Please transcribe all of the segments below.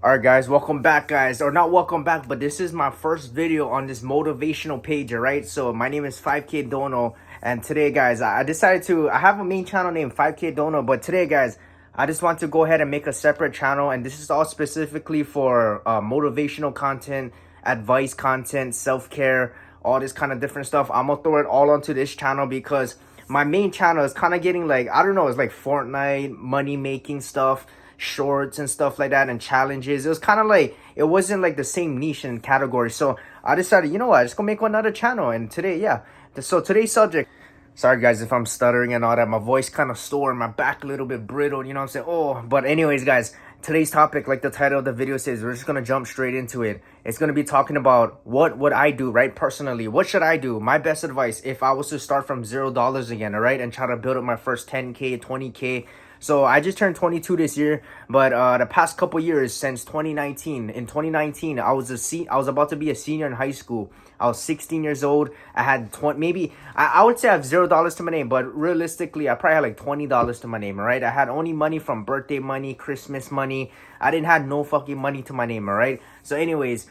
Alright guys, welcome back guys, or not welcome back, but this is my first video on this motivational page, alright? So my name is 5K Dono, and today guys, I decided I have a main channel named 5K Dono, but today guys, I just want to go ahead and make a separate channel, and this is all specifically for motivational content, advice content, self-care, all this kind of different stuff. I'm gonna throw it all onto this channel because my main channel is kind of getting like, I don't know, it's like Fortnite, money making stuff, shorts and stuff like that, and challenges. It was kind of like, it wasn't like the same niche and category. So I decided, you know what, I'm just gonna make another channel. And today, so today's subject, sorry guys if I'm stuttering and all that, my voice kind of sore and my back a little bit brittle, you know what I'm saying? Oh, but anyways guys, today's topic, like the title of the video says, we're just gonna jump straight into it. It's gonna be talking about what would I do, right? Personally, what should I do? My best advice if I was to start from $0 again, all right, and try to build up my first 10K, 20K. So I just turned 22 this year, but the past couple years since 2019, in 2019, I was about to be a senior in high school. I was 16 years old. I had I would say I have $0 to my name, but realistically, I probably had like $20 to my name, all right? I had only money from birthday money, Christmas money. I didn't have no fucking money to my name, all right? So anyways,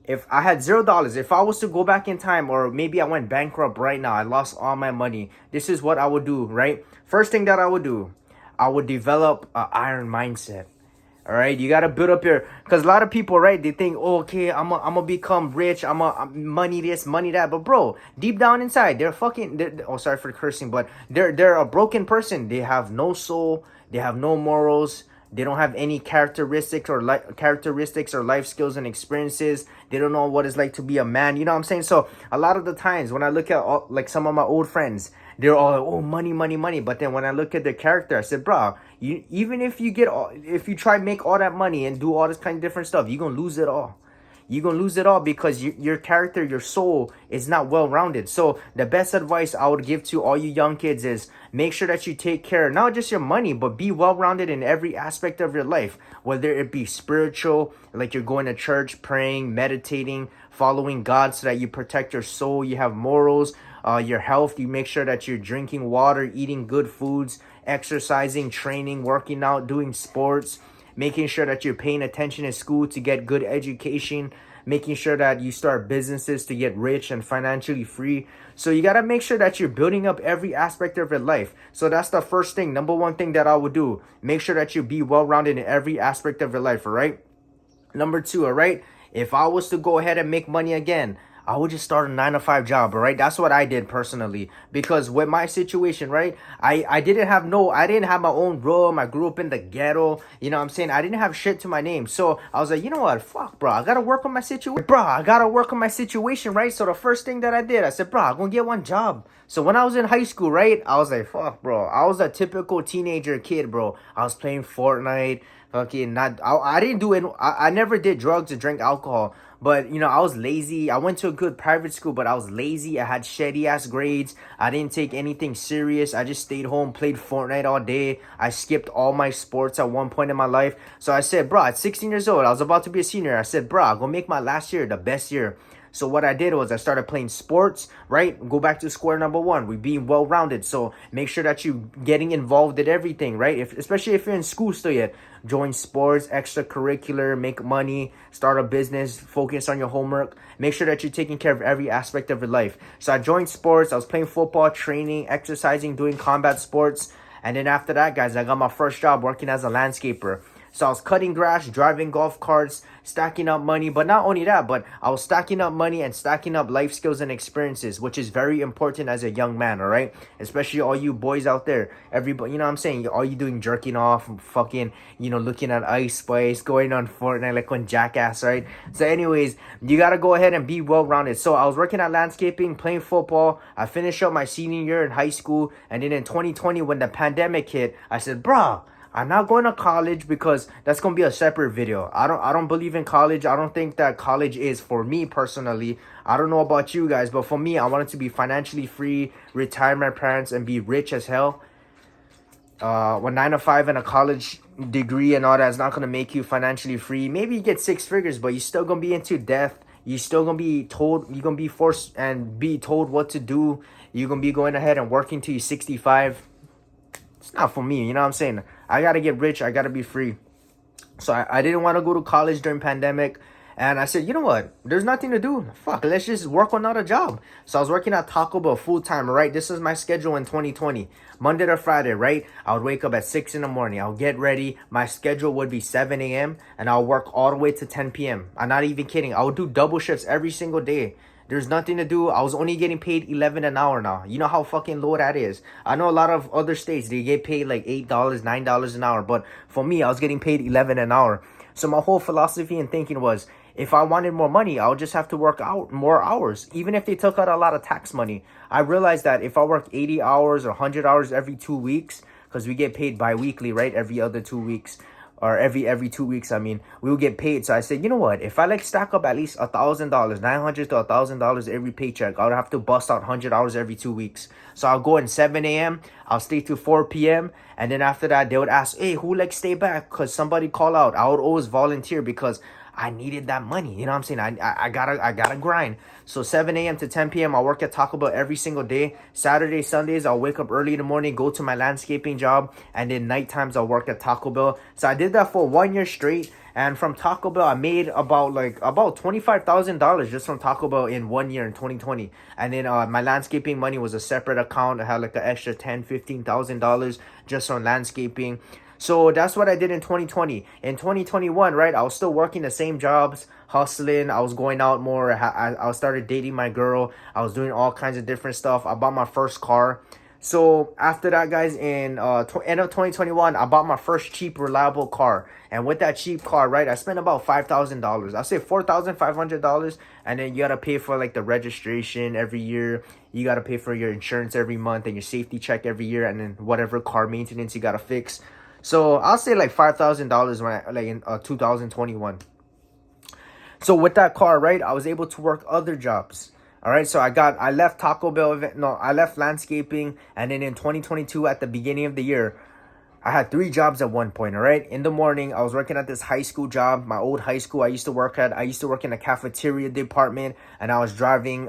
if I had $0, if I was to go back in time, or maybe I went bankrupt right now, I lost all my money, this is what I would do, right? First thing that I would do, I would develop an iron mindset. All right, you got to build up your, because a lot of people, right, they think, oh, okay, I'm gonna become rich, I'm money this, money that. But bro, deep down inside, oh, sorry for cursing, but they're a broken person. They have no soul, they have no morals, they don't have any characteristics or life skills and experiences. They don't know what it's like to be a man. You know what I'm saying? So a lot of the times when I look at like some of my old friends, they're all like, oh, money, money, money. But then when I look at their character, I said, bro, even if if you try to make all that money and do all this kind of different stuff, you're gonna lose it all. You're gonna lose it all because your character, your soul is not well-rounded. So the best advice I would give to all you young kids is make sure that you take care, not just your money, but be well-rounded in every aspect of your life, whether it be spiritual, like you're going to church, praying, meditating, following God so that you protect your soul, you have morals, your health, you make sure that you're drinking water, eating good foods, exercising, training, working out, doing sports, making sure that you're paying attention in school to get good education, making sure that you start businesses to get rich and financially free. So you got to make sure that you're building up every aspect of your life. So that's the first thing, number one thing that I would do. Make sure that you be well-rounded in every aspect of your life, all right? Number two, all right? If I was to go ahead and make money again, I would just start a 9-to-5 job, all right? That's what I did personally. Because with my situation, right, I didn't have my own room. I grew up in the ghetto. You know what I'm saying? I didn't have shit to my name. So I was like, you know what? Fuck, bro. I got to work on my situation. Right? So the first thing that I did, I said, bro, I'm going to get one job. So when I was in high school, right, I was like, fuck, bro. I was a typical teenager kid, bro. I was playing Fortnite. Fucking I didn't do it. I never did drugs or drink alcohol. But, you know, I was lazy. I went to a good private school, but I was lazy. I had shitty-ass grades. I didn't take anything serious. I just stayed home, played Fortnite all day. I skipped all my sports at one point in my life. So I said, bro, at 16 years old, I was about to be a senior. I said, bro, I'm going to make my last year the best year. So what I did was I started playing sports, right? Go back to square number one. We being well-rounded. So make sure that you getting involved in everything, right? Especially if you're in school still yet. Join sports, extracurricular, make money, start a business, focus on your homework. Make sure that you're taking care of every aspect of your life. So I joined sports. I was playing football, training, exercising, doing combat sports. And then after that, guys, I got my first job working as a landscaper. So I was cutting grass, driving golf carts, stacking up money. But not only that, but I was stacking up money and stacking up life skills and experiences, which is very important as a young man, all right? Especially all you boys out there. Everybody, you know what I'm saying? All you doing jerking off, fucking, you know, looking at Ice Spice, going on Fortnite like on Jackass, right? So anyways, you got to go ahead and be well-rounded. So I was working at landscaping, playing football. I finished up my senior year in high school. And then in 2020, when the pandemic hit, I said, bro, I'm not going to college because that's going to be a separate video. I don't believe in college. I don't think that college is for me personally. I don't know about you guys, but for me, I wanted to be financially free, retire my parents, and be rich as hell. When 9-to-5 and a college degree and all that is not going to make you financially free. Maybe you get 6 figures, but you're still going to be into debt. You're still going to be told, you're going to be forced and be told what to do. You're going to be going ahead and working till you're 65. It's not for me, you know what I'm saying? I got to get rich. I got to be free. So I didn't want to go to college during pandemic. And I said, you know what? There's nothing to do. Fuck, let's just work on another job. So I was working at Taco Bell full time, right? This is my schedule in 2020. Monday to Friday, right? I would wake up at 6 in the morning. I'll get ready. My schedule would be 7 a.m. and I'll work all the way to 10 p.m. I'm not even kidding. I would do double shifts every single day. There's nothing to do. I was only getting paid 11 an hour now. You know how fucking low that is. I know a lot of other states, they get paid like $8, $9 an hour. But for me, I was getting paid 11 an hour. So my whole philosophy and thinking was, if I wanted more money, I would just have to work out more hours, even if they took out a lot of tax money. I realized that if I work 80 hours or 100 hours every 2 weeks, because we get paid bi-weekly, right? Every other 2 weeks, or every 2 weeks, I mean, we will get paid. So I said, you know what? If I like stack up at least $1,000, $900 to $1,000 every paycheck, I would have to bust out 100 hours every 2 weeks. So I'll go in 7 a.m. I'll stay to 4 p.m. And then after that, they would ask, hey, who like stay back? Because somebody call out. I would always volunteer because I needed that money. You know what I'm saying? I gotta grind. So 7 a.m. to 10 p.m. I work at Taco Bell every single day. Saturdays, Sundays, I'll wake up early in the morning, go to my landscaping job, and then night times I'll work at Taco Bell. So I did that for 1 year straight. And from Taco Bell, I made about $25,000 just from Taco Bell in 1 year in 2020. And then my landscaping money was a separate account. I had like an extra $10,000, $15,000 just on landscaping. So that's what I did in 2020. In 2021, right, I was still working the same jobs, hustling. I was going out more. I started dating my girl. I was doing all kinds of different stuff. I bought my first car. So after that, guys, in end of 2021, I bought my first cheap, reliable car. And with that cheap car, right, I spent about $5,000. I say $4,500. And then you got to pay for like the registration every year. You got to pay for your insurance every month and your safety check every year. And then whatever car maintenance you got to fix. So I'll say like $5,000 when I like in 2021. So with that car, right, I was able to work other jobs. All right, so I left Taco Bell, I left landscaping, and then in 2022 at the beginning of the year, I had 3 jobs at one point. All right, in the morning, I was working at this high school job, my old high school I used to work at. I used to work in the cafeteria department, and I was doing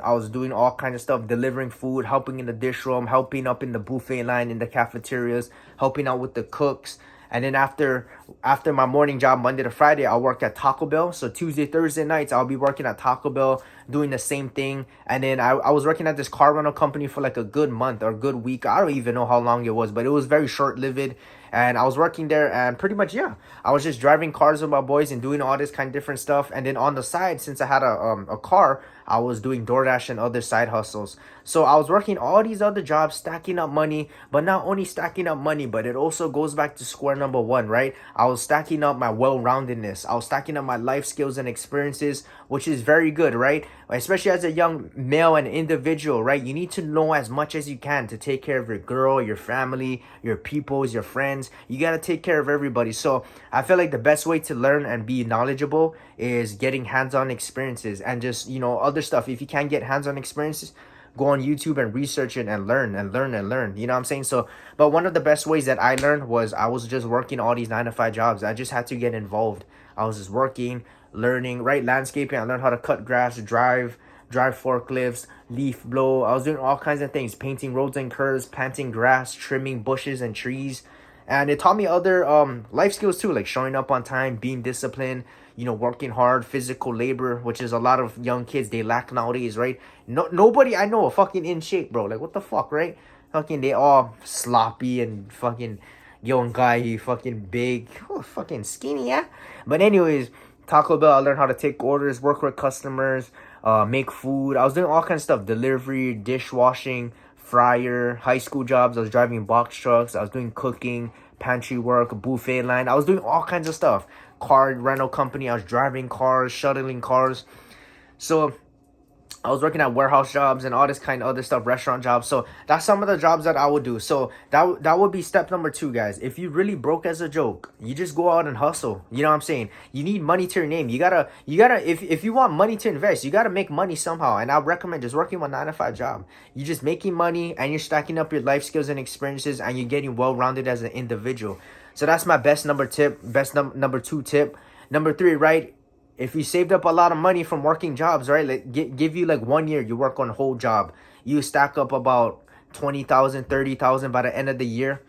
all kinds of stuff, delivering food, helping in the dish room, helping up in the buffet line in the cafeterias, helping out with the cooks. And then after my morning job, Monday to Friday, I'll work at Taco Bell. So Tuesday, Thursday nights, I'll be working at Taco Bell, doing the same thing. And then I was working at this car rental company for like a good month or a good week. I don't even know how long it was, but it was very short-lived. And I was working there, and pretty much, yeah, I was just driving cars with my boys and doing all this kind of different stuff. And then on the side, since I had a car, I was doing DoorDash and other side hustles. So I was working all these other jobs, stacking up money, but not only stacking up money, but it also goes back to square number one, right? I was stacking up my well-roundedness. I was stacking up my life skills and experiences, which is very good, right? Especially as a young male and individual, right? You need to know as much as you can to take care of your girl, your family, your peoples, your friends. You got to take care of everybody. So I feel like the best way to learn and be knowledgeable is getting hands-on experiences and just, other stuff. If you can't get hands-on experiences, go on YouTube and research it and learn and learn and learn. You know what I'm saying? So, but one of the best ways that I learned was I was just working all these 9 to 5 jobs. I just had to get involved. I was just working, learning, right? Landscaping. I learned how to cut grass, drive forklifts, leaf blow. I was doing all kinds of things, painting roads and curves, planting grass, trimming bushes and trees. And it taught me other life skills too, like showing up on time, being disciplined, working hard, physical labor, which is a lot of young kids, they lack nowadays, right? Nobody I know are fucking in shape, bro. Like, what the fuck, right? Fucking, they all sloppy and fucking young guy, he fucking big, fucking skinny, yeah? But anyways, Taco Bell, I learned how to take orders, work with customers, make food. I was doing all kinds of stuff, delivery, dishwashing, fryer, high school jobs. I was driving box trucks. I was doing cooking, pantry work, buffet line. I was doing all kinds of stuff. Car rental company. I was driving cars, shuttling cars. So I was working at warehouse jobs and all this kind of other stuff, restaurant jobs. So that's some of the jobs that I would do. So that would be step number 2, guys. If you really broke as a joke, you just go out and hustle. You know what I'm saying? You need money to your name. You gotta, if you want money to invest, you gotta make money somehow. And I recommend just working one 9 to 5 job. You're just making money and you're stacking up your life skills and experiences and you're getting well-rounded as an individual. So that's my best number 2 tip. Number 3, right? If you saved up a lot of money from working jobs, right? Like give you like 1 year, you work on a whole job. You stack up about 20,000, 30,000 by the end of the year.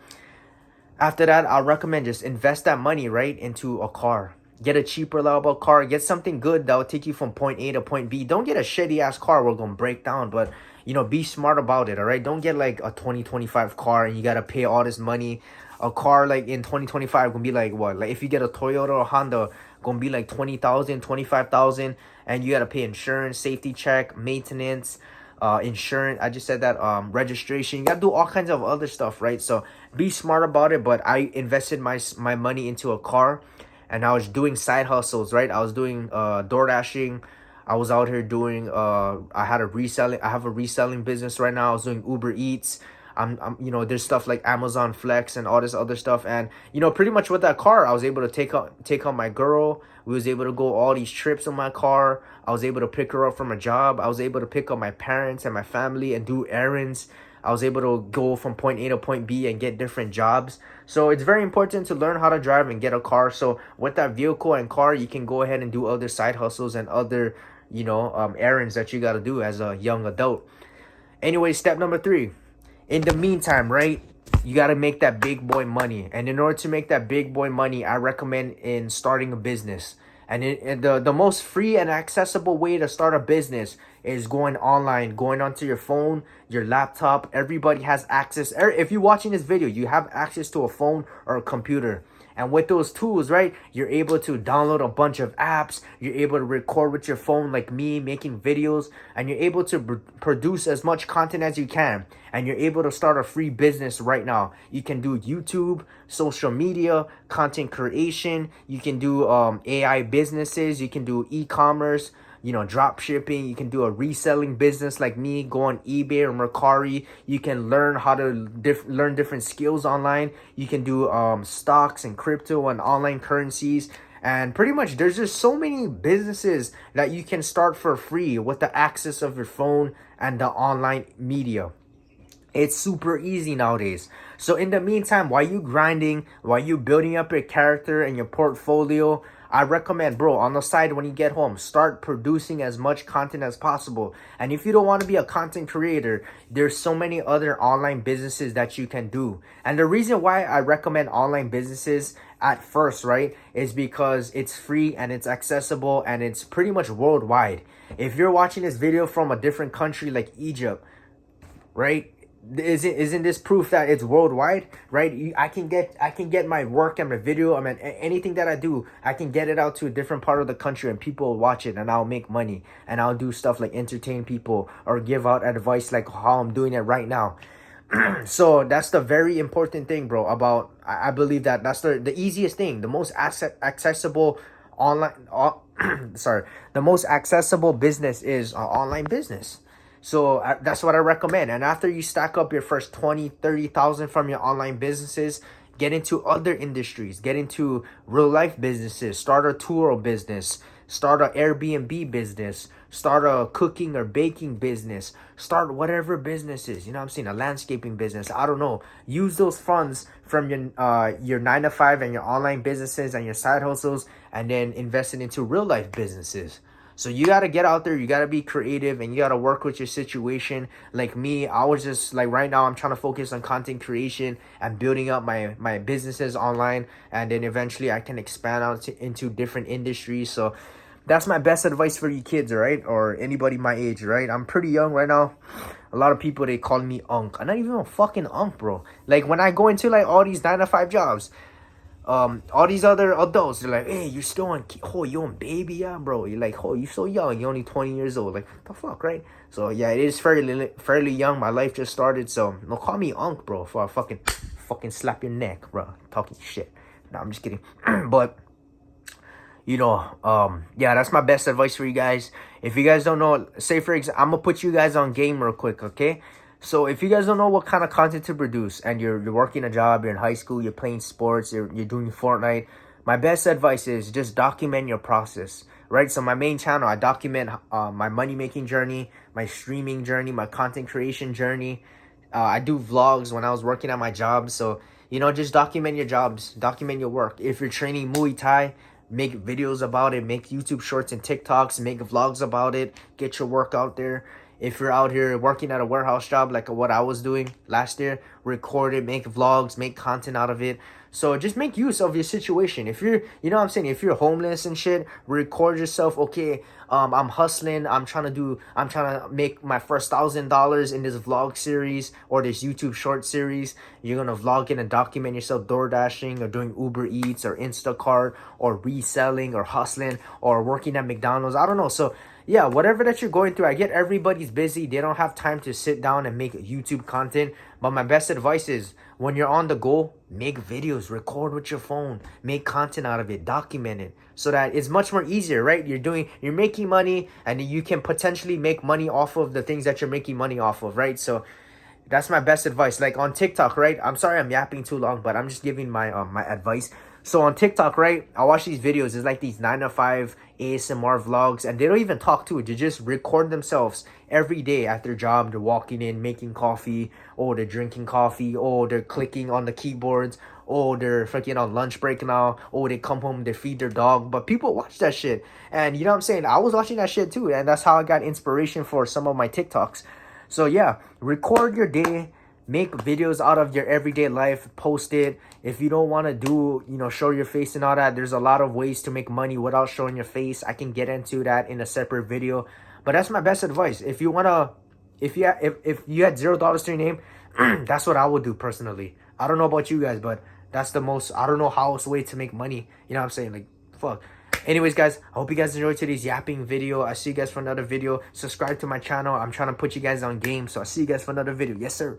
After that, I'll recommend just invest that money, right, into a car. Get a cheap, reliable car. Get something good that will take you from point A to point B. Don't get a shitty ass car where it's gonna break down, but be smart about it, all right? Don't get like a 2025 car and you gotta pay all this money. A car like in 2025 gonna be like what? Like if you get a Toyota or Honda, gonna be like 20,000, 25,000, and you gotta pay insurance, safety check, maintenance, insurance. I just said that, registration. You gotta do all kinds of other stuff, right? So be smart about it. But I invested my money into a car, and I was doing side hustles, right? I was doing door dashing. I was out here doing I have a reselling business right now. I was doing Uber Eats. I'm there's stuff like Amazon Flex and all this other stuff. And pretty much with that car, I was able to take on my girl. We was able to go all these trips in my car. I was able to pick her up from a job. I was able to pick up my parents and my family and do errands. I was able to go from point A to point B and get different jobs. So it's very important to learn how to drive and get a car. So with that vehicle and car, you can go ahead and do other side hustles and other errands that you got to do as a young adult. Anyway, step number 3. In the meantime, right, you got to make that big boy money. And in order to make that big boy money, I recommend in starting a business. And the most free and accessible way to start a business is going online, going onto your phone, your laptop. Everybody has access. If you're watching this video, you have access to a phone or a computer. And with those tools, right, you're able to download a bunch of apps. You're able to record with your phone like me, making videos. And you're able to produce as much content as you can. And you're able to start a free business right now. You can do YouTube, social media, content creation. You can do AI businesses. You can do e-commerce, drop shipping. You can do a reselling business like me, go on eBay or Mercari. You can learn how to learn different skills online. You can do stocks and crypto and online currencies. And pretty much there's just so many businesses that you can start for free with the access of your phone and the online media. It's super easy nowadays. So in the meantime, while you grinding, while you building up your character and your portfolio, I recommend, bro, on the side when you get home, start producing as much content as possible. And if you don't want to be a content creator, there's so many other online businesses that you can do. And the reason why I recommend online businesses at first, right, is because it's free and it's accessible and it's pretty much worldwide. If you're watching this video from a different country like Egypt, right, isn't this proof that it's worldwide, right? I can get my work and my video, anything that I do, I can get it out to a different part of the country and people will watch it and I'll make money and I'll do stuff like entertain people or give out advice like how I'm doing it right now. So that's the very important thing, bro, about I believe that that's the easiest thing, the most accessible online the most accessible business is online business. So that's what I recommend. And after you stack up your first 20, 30,000 from your online businesses, get into other industries, get into real life businesses, start a tour business, start an Airbnb business, start a cooking or baking business, start whatever businesses, a landscaping business. I don't know. Use those funds from your 9 to 5 and your online businesses and your side hustles, and then invest it into real life businesses. So you got to get out there, you got to be creative, and you got to work with your situation. Like me, I was just like, right now I'm trying to focus on content creation and building up my businesses online, and then eventually I can expand out into different industries. So that's my best advice for you kids, all right? Or anybody my age, right? I'm pretty young right now. A lot of people, they call me Unc. I'm not even a fucking Unc, bro. Like when I go into like all these 9 to 5 jobs, all these other adults, they're like, hey, you're still on, you on baby, yeah, bro. You're like, you're so young, you're only 20 years old. Like, what the fuck, right? So yeah, it is fairly young. My life just started, so don't call me Unc, bro, before I fucking slap your neck, bro, talking shit. No, I'm just kidding. But yeah, that's my best advice for you guys. If you guys don't know, say for example, I'm gonna put you guys on game real quick, okay? So if you guys don't know what kind of content to produce, and you're working a job, you're in high school, you're playing sports, you're doing Fortnite, my best advice is just document your process, right? So my main channel, I document my money making journey, my streaming journey, my content creation journey. I do vlogs when I was working at my job. So just document your jobs, document your work. If you're training Muay Thai, make videos about it, make YouTube shorts and TikToks, make vlogs about it, get your work out there. If you're out here working at a warehouse job like what I was doing last year, record it, make vlogs, make content out of it. So just make use of your situation. If you're, you know what I'm saying, if you're homeless and shit, record yourself. Okay, I'm hustling. I'm trying to make my first $1,000 in this vlog series or this YouTube short series. You're gonna vlog it and document yourself door dashing or doing Uber Eats or Instacart or reselling or hustling or working at McDonald's. I don't know. So yeah, whatever that you're going through, I get everybody's busy. They don't have time to sit down and make YouTube content. But my best advice is when you're on the go, make videos, record with your phone, make content out of it, document it so that it's much more easier, right? You're making money and you can potentially make money off of the things that you're making money off of, right? So that's my best advice. Like on TikTok, right? I'm sorry I'm yapping too long, but I'm just giving my my advice. So on TikTok, right, I watch these videos. It's like these 9 to 5 ASMR vlogs, and they don't even talk to it. They just record themselves every day at their job. They're walking in, making coffee, or they're drinking coffee, or they're clicking on the keyboards, or they're freaking on lunch break now, or they come home, they feed their dog. But people watch that shit. And you know what I'm saying? I was watching that shit too, and that's how I got inspiration for some of my TikToks. So yeah, record your day, make videos out of your everyday life, post it. If you don't want to do, you know, show your face and all that, there's a lot of ways to make money without showing your face. I can get into that in a separate video, but that's my best advice. If you want to, if you had $0 to your name, that's what I would do personally. I don't know about you guys, but that's the most, I don't know how else way to make money. You know what I'm saying? Like, fuck. Anyways, guys, I hope you guys enjoyed today's yapping video. I see you guys for another video. Subscribe to my channel. I'm trying to put you guys on game, so I'll see you guys for another video. Yes, sir.